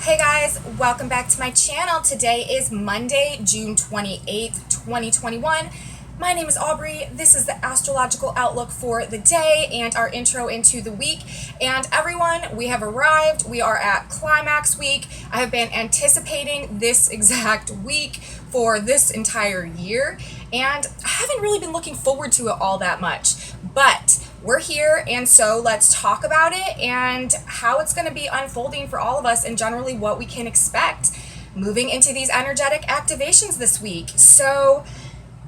Hey guys, welcome back to my channel. Today is Monday, June 28th, 2021. My name is Aubrey. This is the astrological outlook for the day and our intro into the week. And everyone, we have arrived. We are at CLIMAX week. I have been anticipating this exact week for this entire year, and I haven't really been looking forward to it all that much. But we're here, and so let's talk about it and how it's going to be unfolding for all of us and generally what we can expect moving into these energetic activations this week. So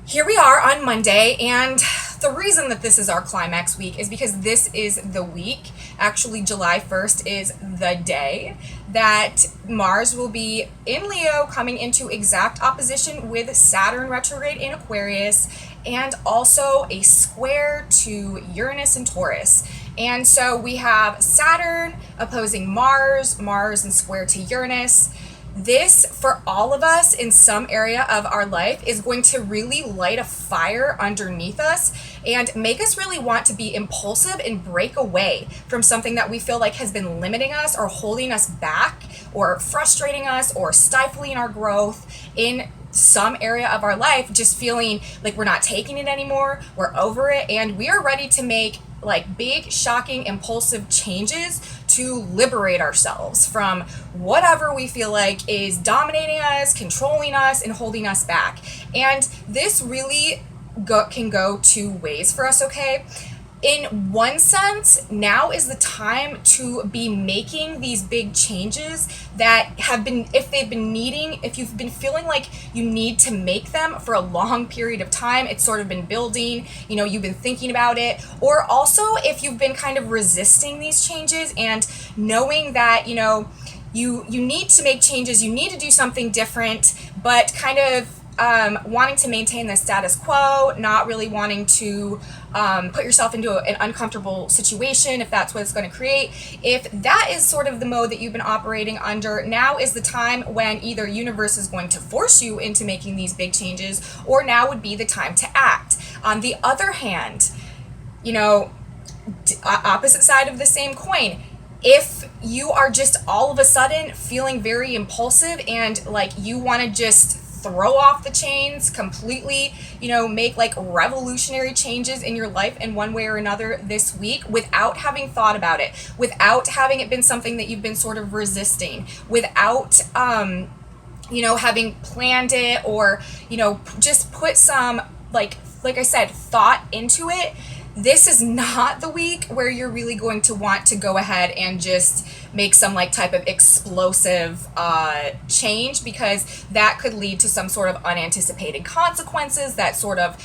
here we are on Monday, and the reason that this is our climax week is because this is the week, actually July 1st is the day that Mars will be in Leo, coming into exact opposition with Saturn retrograde in Aquarius, and also a square to Uranus and Taurus. And so we have Saturn opposing Mars, Mars and square to Uranus. This, for all of us in some area of our life, is going to really light a fire underneath us and make us really want to be impulsive and break away from something that we feel like has been limiting us or holding us back or frustrating us or stifling our growth in some area of our life, just feeling like we're not taking it anymore, we're over it, and we are ready to make like big, shocking, impulsive changes to liberate ourselves from whatever we feel like is dominating us, controlling us, and holding us back. And this really can go two ways for us, okay? In one sense, now is the time to be making these big changes that have been, if you've been feeling like you need to make them for a long period of time, it's sort of been building, you've been thinking about it, or also if you've been kind of resisting these changes and knowing that, you need to make changes, you need to do something different, but kind of wanting to maintain the status quo, not really wanting to put yourself into an uncomfortable situation if that's what it's going to create. If that is sort of the mode that you've been operating under, now is the time when either universe is going to force you into making these big changes, or now would be the time to act. On the other hand, opposite side of the same coin, if you are just all of a sudden feeling very impulsive and like you want to just throw off the chains completely, make like revolutionary changes in your life in one way or another this week without having thought about it, without having it been something that you've been sort of resisting, without having planned it, or just put some like I said, thought into it, this is not the week where you're really going to want to go ahead and just make some like type of explosive change, because that could lead to some sort of unanticipated consequences that sort of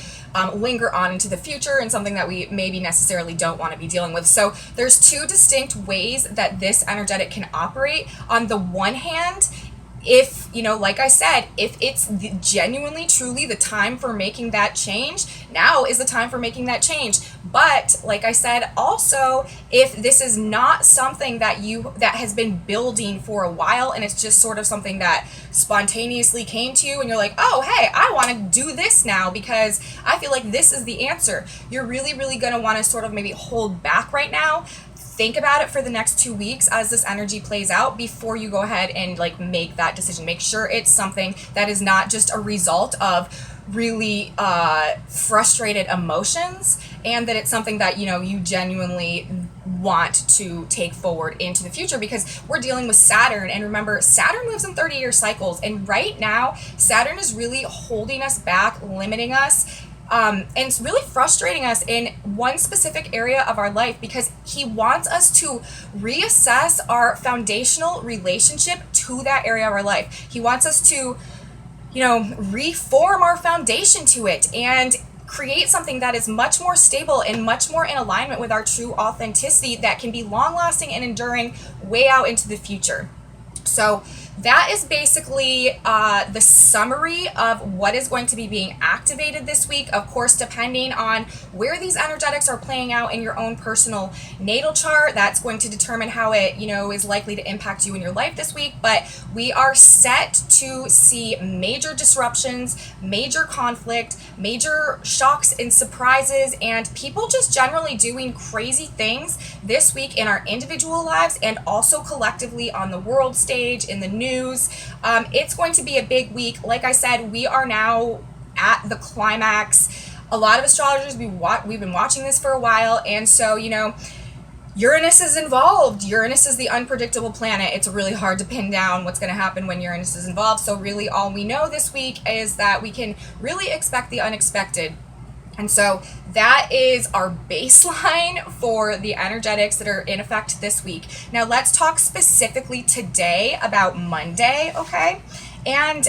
linger on into the future, and something that we maybe necessarily don't want to be dealing with. So there's two distinct ways that this energetic can operate. On the one hand, if, like I said, if it's genuinely, truly the time for making that change, now is the time for making that change. But like I said, also, if this is not something that has been building for a while, and it's just sort of something that spontaneously came to you, and you're like, oh, hey, I want to do this now because I feel like this is the answer, you're really, really going to want to sort of maybe hold back right now. Think about it for the next 2 weeks as this energy plays out before you go ahead and like make that decision. Make sure it's something that is not just a result of really frustrated emotions, and that it's something that you genuinely want to take forward into the future, because we're dealing with Saturn. And remember, Saturn moves in 30-year cycles, and right now Saturn is really holding us back, limiting us, and it's really frustrating us in one specific area of our life, because he wants us to reassess our foundational relationship to that area of our life. He wants us to, reform our foundation to it and create something that is much more stable and much more in alignment with our true authenticity, that can be long lasting and enduring way out into the future. So that is basically the summary of what is going to be being activated this week. Of course, depending on where these energetics are playing out in your own personal natal chart, that's going to determine how it, is likely to impact you in your life this week. But we are set to see major disruptions, major conflict, major shocks and surprises, and people just generally doing crazy things this week in our individual lives and also collectively on the world stage, in the news. It's going to be a big week. Like I said, we are now at the climax. A lot of astrologers, we've been watching this for a while, and so, Uranus is involved. Uranus is the unpredictable planet. It's really hard to pin down what's going to happen when Uranus is involved. So really all we know this week is that we can really expect the unexpected. And so that is our baseline for the energetics that are in effect this week. Now let's talk specifically today about Monday, okay? And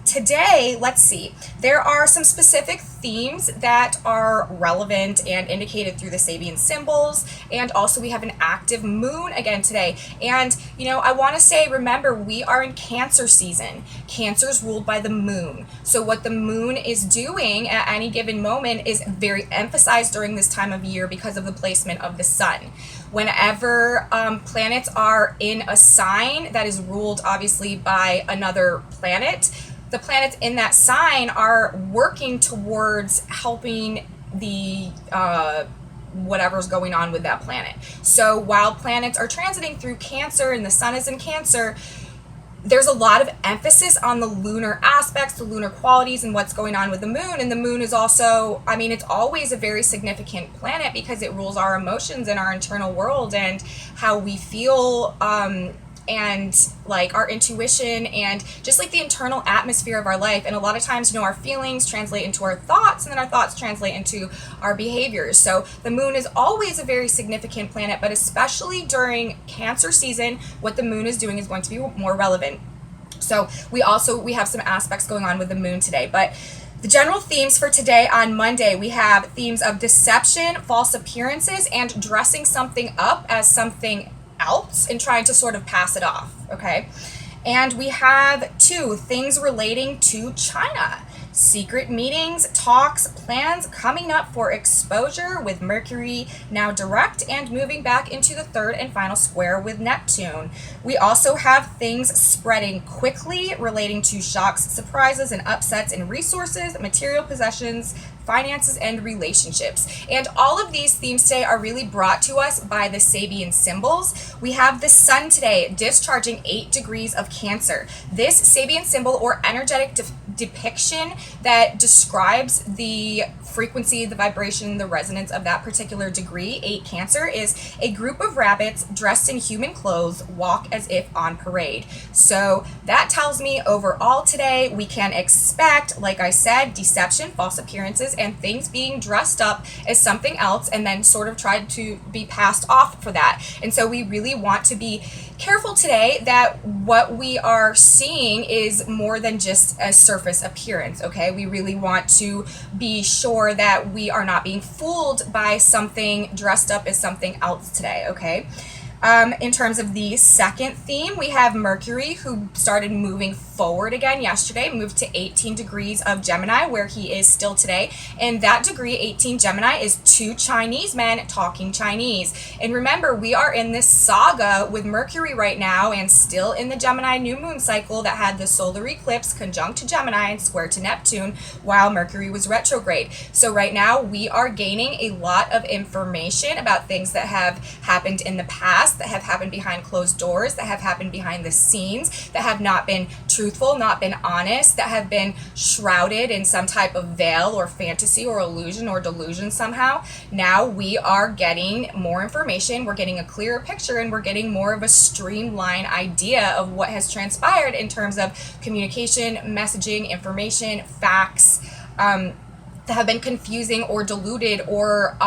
today, let's see, there are some specific themes that are relevant and indicated through the Sabian symbols. And also we have an active moon again today. And, I want to say, remember, we are in Cancer season. Cancer is ruled by the moon. So what the moon is doing at any given moment is very emphasized during this time of year because of the placement of the sun. Whenever planets are in a sign that is ruled obviously by another planet, the planets in that sign are working towards helping the whatever's going on with that planet. So while planets are transiting through Cancer and the sun is in Cancer, there's a lot of emphasis on the lunar aspects, the lunar qualities, and what's going on with the moon. And the moon is also, it's always a very significant planet because it rules our emotions and our internal world and how we feel, and like our intuition and just like the internal atmosphere of our life. And a lot of times, our feelings translate into our thoughts, and then our thoughts translate into our behaviors. So the moon is always a very significant planet, but especially during Cancer season, what the moon is doing is going to be more relevant. So we have some aspects going on with the moon today, but the general themes for today on Monday, we have themes of deception, false appearances, and dressing something up as something else and trying to sort of pass it off, okay? And we have 2 things relating to China. Secret meetings, talks, plans coming up for exposure with Mercury now direct and moving back into the 3rd and final square with Neptune. We also have things spreading quickly relating to shocks, surprises, and upsets in resources, material possessions, finances, and relationships. And all of these themes today are really brought to us by the Sabian symbols. We have the sun today discharging 8 degrees of Cancer. This Sabian symbol or energetic depiction that describes the frequency, the vibration, the resonance of that particular degree, 8 Cancer, is a group of rabbits dressed in human clothes walk as if on parade. So that tells me overall today we can expect, like I said, deception, false appearances, and things being dressed up as something else and then sort of tried to be passed off for that. And so we really want to be careful today that what we are seeing is more than just a surface appearance, okay? We really want to be sure that we are not being fooled by something dressed up as something else today, okay? In terms of the second theme, we have Mercury, who started moving forward again yesterday, moved to 18 degrees of Gemini, where he is still today. And that degree, 18 Gemini, is 2 Chinese men talking Chinese. And remember, we are in this saga with Mercury right now and still in the Gemini new moon cycle that had the solar eclipse conjunct to Gemini and square to Neptune while Mercury was retrograde. So right now, we are gaining a lot of information about things that have happened in the past, that have happened behind closed doors, that have happened behind the scenes, that have not been truthful, not been honest, that have been shrouded in some type of veil or fantasy or illusion or delusion somehow. Now we are getting more information, we're getting a clearer picture, and we're getting more of a streamlined idea of what has transpired in terms of communication, messaging, information, facts that have been confusing or diluted or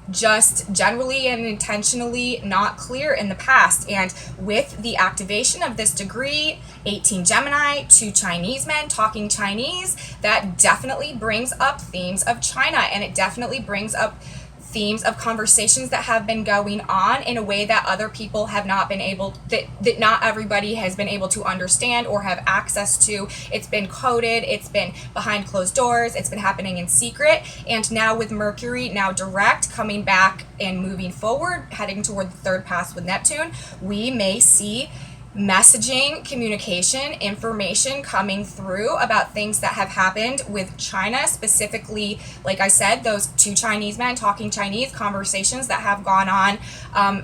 just generally and intentionally not clear in the past. And with the activation of this degree, 18 Gemini, 2 Chinese men talking Chinese, that definitely brings up themes of China, and it definitely brings up themes of conversations that have been going on in a way that other people have not been able, that not everybody has been able to understand or have access to. It's been coded, it's been behind closed doors, it's been happening in secret. And now with Mercury now direct, coming back and moving forward, heading toward the third pass with Neptune, we may see messaging, communication, information coming through about things that have happened with China, specifically, like I said, those two Chinese men talking Chinese, conversations that have gone on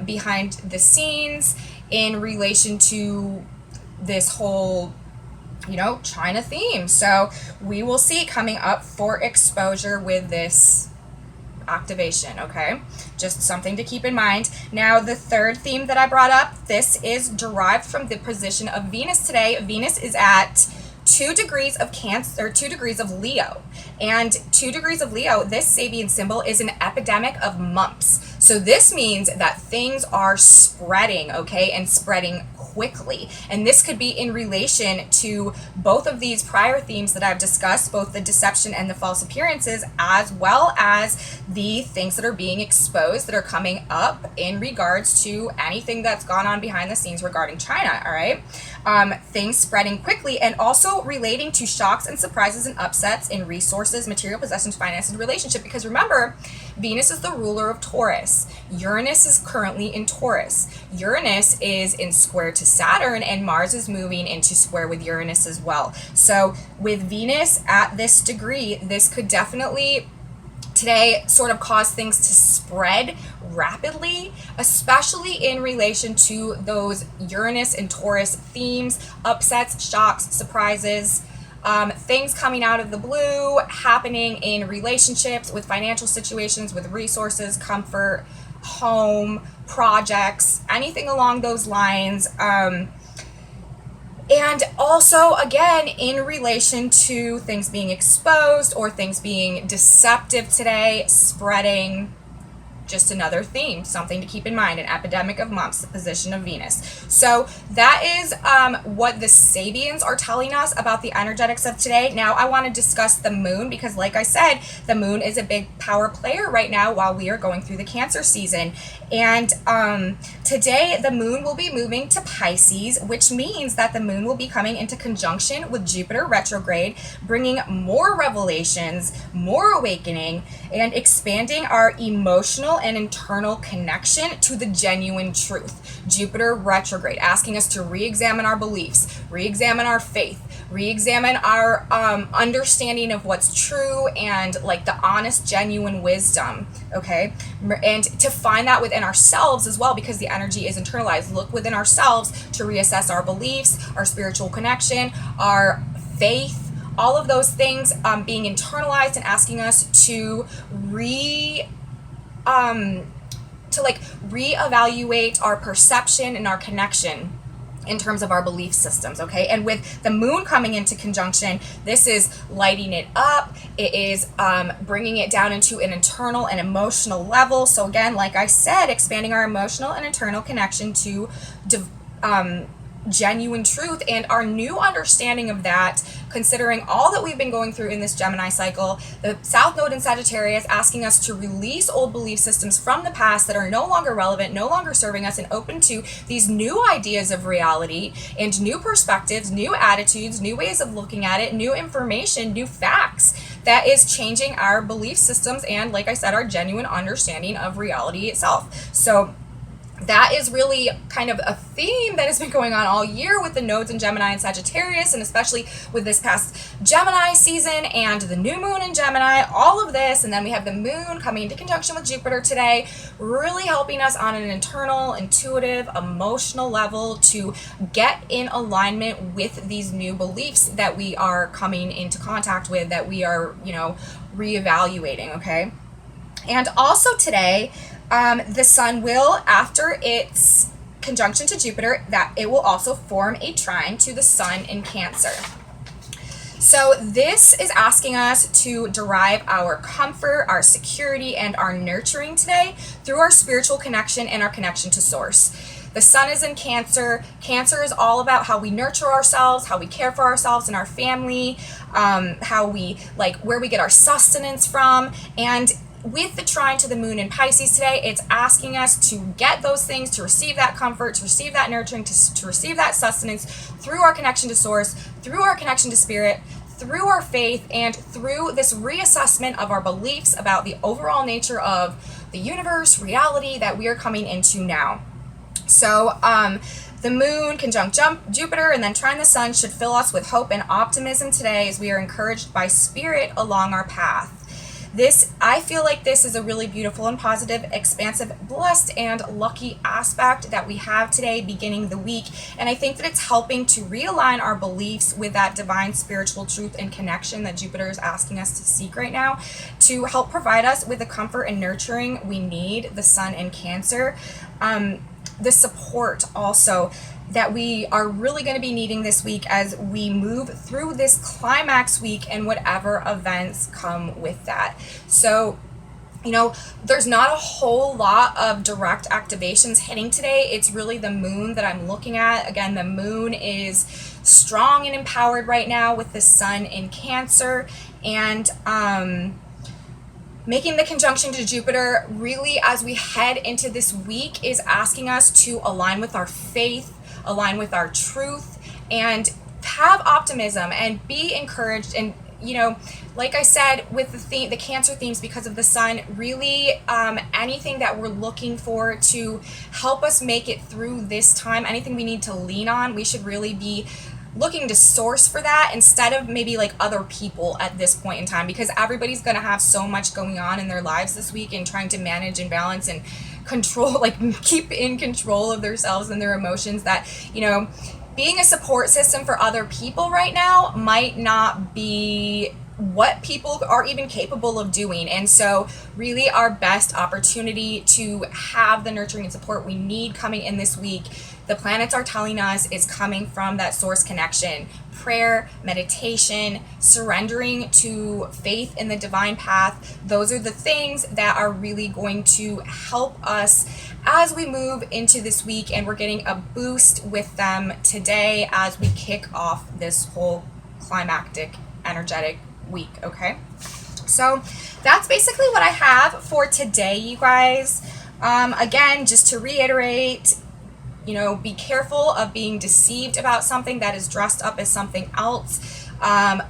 behind the scenes in relation to this whole, you know, China theme. So we will see coming up for exposure with this activation, okay? Just something to keep in mind. Now, the third theme that I brought up, this is derived from the position of Venus today. Venus is at 2 degrees of Cancer, 2 degrees of Leo. And 2 degrees of Leo, this Sabian symbol, is an epidemic of mumps. So this means that things are spreading, okay, and spreading quickly. And this could be in relation to both of these prior themes that I've discussed, both the deception and the false appearances, as well as the things that are being exposed that are coming up in regards to anything that's gone on behind the scenes regarding China, all right? Things spreading quickly, and also relating to shocks and surprises and upsets in resources, material possessions, finance, and relationship. Because remember, Venus is the ruler of Taurus. Uranus is currently in Taurus. Uranus is in square to Saturn, and Mars is moving into square with Uranus as well. So with Venus at this degree, this could definitely today sort of cause things to spread rapidly, especially in relation to those Uranus and Taurus themes, upsets, shocks, surprises, things coming out of the blue, happening in relationships, with financial situations, with resources, comfort, home, projects, anything along those lines. And also, again, in relation to things being exposed or things being deceptive today, spreading, just another theme, something to keep in mind, an epidemic of mumps, the position of Venus. So that is what the Sabians are telling us about the energetics of today. Now I want to discuss the moon, because like I said, the moon is a big power player right now while we are going through the Cancer season. And today the moon will be moving to Pisces, which means that the moon will be coming into conjunction with Jupiter retrograde, bringing more revelations, more awakening, and expanding our emotional and internal connection to the genuine truth. Jupiter retrograde, asking us to re-examine our beliefs, re-examine our faith, re-examine our understanding of what's true, and like the honest, genuine wisdom, okay? And to find that within ourselves as well, because the energy is internalized. Look within ourselves to reassess our beliefs, our spiritual connection, our faith, all of those things being internalized, and asking us to reevaluate our perception and our connection in terms of our belief systems, okay? And with the moon coming into conjunction, this is lighting it up. It is bringing it down into an internal and emotional level. So again, like I said, expanding our emotional and internal connection to genuine truth, and our new understanding of that, considering all that we've been going through in this Gemini cycle, the South Node in Sagittarius asking us to release old belief systems from the past that are no longer relevant, no longer serving us, and open to these new ideas of reality and new perspectives, new attitudes, new ways of looking at it, new information, new facts that is changing our belief systems and, like I said, our genuine understanding of reality itself. So that is really kind of a theme that has been going on all year with the nodes in Gemini and Sagittarius, and especially with this past Gemini season and the new moon in Gemini, all of this. And then we have the moon coming into conjunction with Jupiter today, really helping us on an internal, intuitive, emotional level to get in alignment with these new beliefs that we are coming into contact with, that we are, reevaluating, okay? And also today, the sun will, after its conjunction to Jupiter, that it will also form a trine to the sun in Cancer. So this is asking us to derive our comfort, our security, and our nurturing today through our spiritual connection and our connection to source. The sun is in Cancer. Cancer is all about how we nurture ourselves, how we care for ourselves and our family, how we, where we get our sustenance from. And with the trine to the moon in Pisces today, it's asking us to get those things, to receive that comfort, to receive that nurturing, to receive that sustenance through our connection to source, through our connection to spirit, through our faith, and through this reassessment of our beliefs about the overall nature of the universe, reality that we are coming into now. So, the moon conjunct Jupiter and then trine the sun should fill us with hope and optimism today as we are encouraged by spirit along our path. I feel like this is a really beautiful and positive, expansive, blessed, and lucky aspect that we have today beginning the week. And I think that it's helping to realign our beliefs with that divine spiritual truth and connection that Jupiter is asking us to seek right now to help provide us with the comfort and nurturing we need, the sun in Cancer. The support also that we are really going to be needing this week as we move through this climax week and whatever events come with that. So, there's not a whole lot of direct activations hitting today. It's really the moon that I'm looking at. Again, the moon is strong and empowered right now with the sun in Cancer, and making the conjunction to Jupiter really as we head into this week is asking us to align with our faith, align with our truth, and have optimism and be encouraged. And like I said, with the Cancer themes, because of the sun, really anything that we're looking for to help us make it through this time, anything we need to lean on, we should really be looking to source for that instead of maybe like other people at this point in time, because everybody's going to have so much going on in their lives this week and trying to manage and balance and control, like keep in control of themselves and their emotions, that being a support system for other people right now might not be what people are even capable of doing. And so really our best opportunity to have the nurturing and support we need coming in this week, the planets are telling us, is coming from that source connection, prayer, meditation, surrendering to faith in the divine path. Those are the things that are really going to help us as we move into this week, and we're getting a boost with them today as we kick off this whole climactic, energetic week, okay? So that's basically what I have for today, you guys. Again, just to reiterate, be careful of being deceived about something that is dressed up as something else.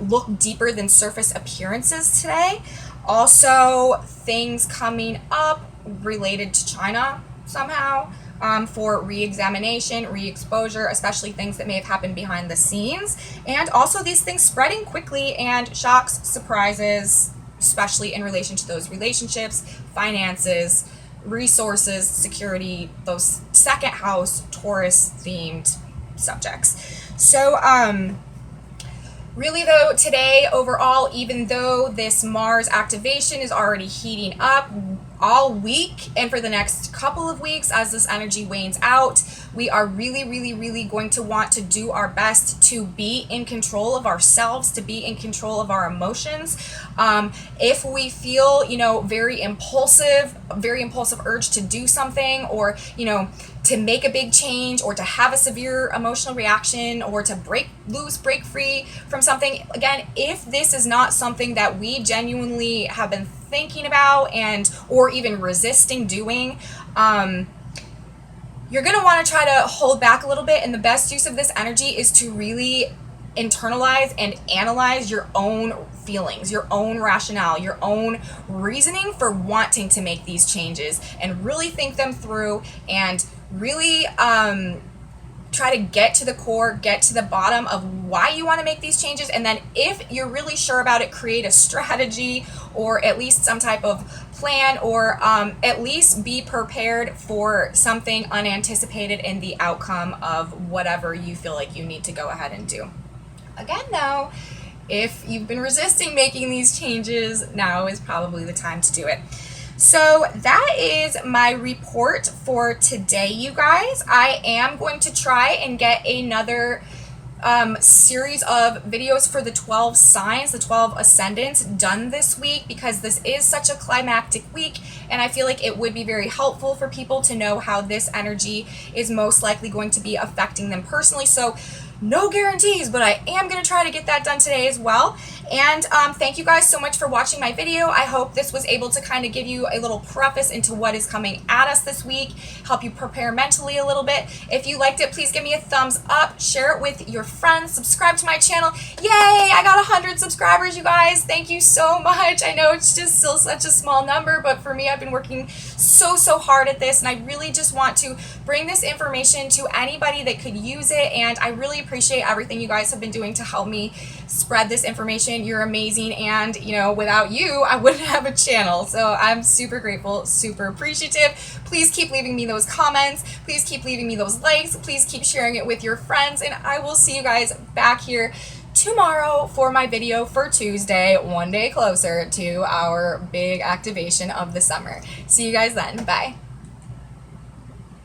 Look deeper than surface appearances today. Also, things coming up related to China somehow, for re-examination, re-exposure, especially things that may have happened behind the scenes. And also these things spreading quickly, and shocks, surprises, especially in relation to those relationships, finances, resources, security, those second house Taurus themed subjects. So really though, today overall, even though this Mars activation is already heating up all week and for the next couple of weeks as this energy wanes out, we are really going to want to do our best to be in control of ourselves, to be in control of our emotions. If we feel, very impulsive urge to do something, or, to make a big change, or to have a severe emotional reaction, or to break free from something. Again, if this is not something that we genuinely have been thinking about or even resisting doing, you're going to want to try to hold back a little bit. And the best use of this energy is to really internalize and analyze your own feelings, your own rationale, your own reasoning for wanting to make these changes, and really think them through, and really try to get to the core, get to the bottom of why you want to make these changes. And then if you're really sure about it, create a strategy or at least some type of plan, or at least be prepared for something unanticipated in the outcome of whatever you feel like you need to go ahead and do. Again, though, if you've been resisting making these changes, now is probably the time to do it. So that is my report for today, you guys. I am going to try and get another series of videos for the 12 signs, the 12 ascendants done this week, because this is such a climactic week, and I feel like it would be very helpful for people to know how this energy is most likely going to be affecting them personally. So no guarantees, but I am going to try to get that done today as well. And thank you guys so much for watching my video. I hope this was able to kind of give you a little preface into what is coming at us this week, help you prepare mentally a little bit. If you liked it, please give me a thumbs up, share it with your friends, subscribe to my channel. Yay, I got 100 subscribers, you guys. Thank you so much. I know it's just still such a small number, but for me, I've been working so hard at this, and I really just want to bring this information to anybody that could use it, and I really appreciate everything you guys have been doing to help me spread this information. You're amazing, and you know, without you I wouldn't have a channel, so I'm super grateful, super appreciative. Please keep leaving me those comments, please keep leaving me those likes, please keep sharing it with your friends, and I will see you guys back here tomorrow for my video for Tuesday, one day closer to our big activation of the summer. See you guys then. Bye.